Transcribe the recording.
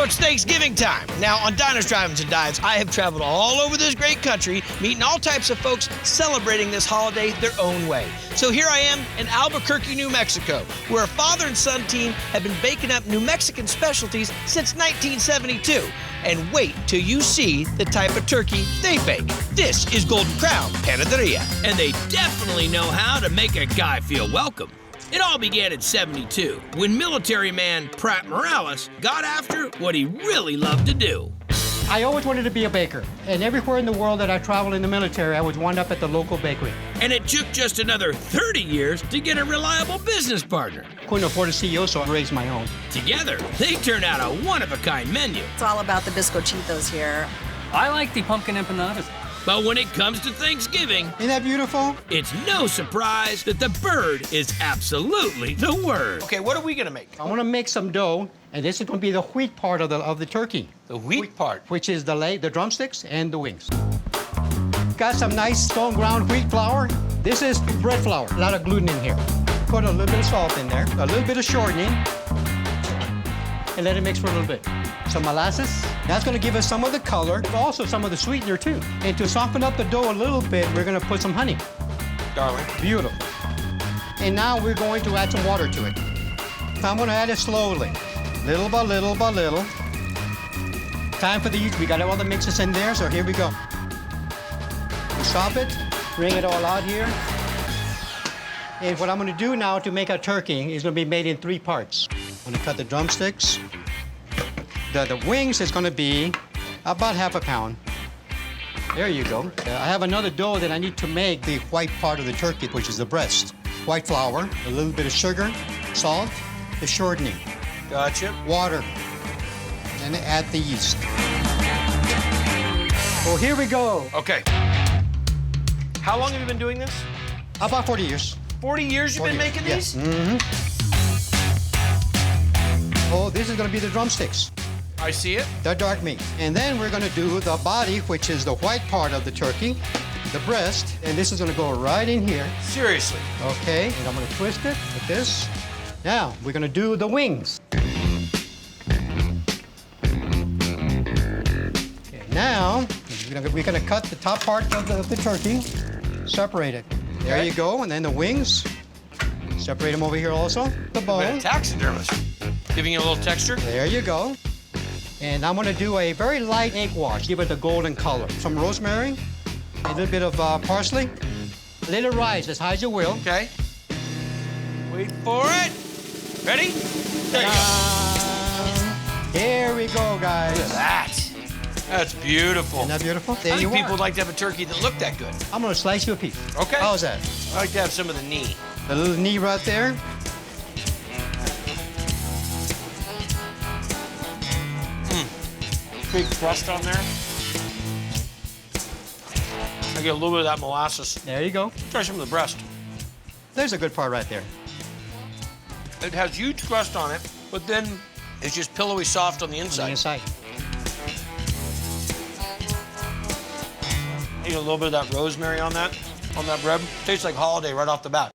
So it's Thanksgiving time. Now, on Diners, Drive-Ins, and Dives, I have traveled all over this great country, meeting all types of folks celebrating this holiday their own way. So here I am in Albuquerque, New Mexico, where a father and son team have been baking up New Mexican specialties since 1972. And wait till you see the type of turkey they bake. This is Golden Crown Panaderia. And they definitely know how to make a guy feel welcome. It all began in '72, when military man Pratt Morales got after what he really loved to do. I always wanted to be a baker, and everywhere in the world that I traveled in the military, I would wind up at the local bakery. And it took just another 30 years to get a reliable business partner. Couldn't afford a CEO, so I raised my own. Together, they turned out a one-of-a-kind menu. It's all about the bizcochitos here. I like the pumpkin empanadas. But when it comes to Thanksgiving, Isn't that beautiful? it's no surprise that the bird is absolutely the word. Okay, what are we gonna make? I want to make some dough, and this is going to be the wheat part of the turkey, The wheat part. which is the drumsticks and the wings. Got some nice stone ground wheat flour. This is bread flour, a lot of gluten in here. Put a little bit of salt in there, a little bit of shortening, and let it mix for a little bit. Some molasses. That's going to give us some of the color, but also some of the sweetener too. And to soften up the dough a little bit, we're going to put some honey. Darling. Beautiful. And now we're going to add some water to it. I'm going to add it slowly, little by little by little. Time for the yeast. We got all the mixes in there, so here we go. We stop it, bring it all out here. And what I'm going to do now to make a turkey is going to be made in 3 parts. I'm going to cut the drumsticks. The wings is going to be about ½ a pound. There you go. I have another dough that I need to make the white part of the turkey, which is the breast. White flour, a little bit of sugar, salt, the shortening, Gotcha. water, and add the yeast. Oh, here we go. Okay. How long have you been doing this? About 40 years. 40 years you've been making Yes. these? Mm-hmm. Oh, this is going to be the drumsticks. I see it. The dark meat. And then we're going to do the body, which is the white part of the turkey, the breast, and this is going to go right in here. Seriously. Okay, and I'm going to twist it like this. Now, we're going to do the wings. Okay, now, we're going to cut the top part of the turkey, separate it. There Okay. you go, and then the wings. Separate them over here also. The Been a bone. taxidermist. Giving you a little texture. There you go. And I'm going to do a very light egg wash, give it a golden color. Some rosemary, a little bit of parsley, a little rice, as high as you will. Okay. Wait for it. Ready? There you go. Here we go, guys. Look at that. That's beautiful. Isn't that beautiful? I There you think people are. would like to have a turkey that looked that good. I'm going to slice you a piece. Okay. How's that? I like to have some of the knee. A little knee right there. Big crust on there. I get a little bit of that molasses. There you go. Try some of the breast. There's a good part right there. It has huge crust on it, but then it's just pillowy soft on the On inside. the inside. You get a little bit of that rosemary on that bread. Tastes like holiday right off the bat.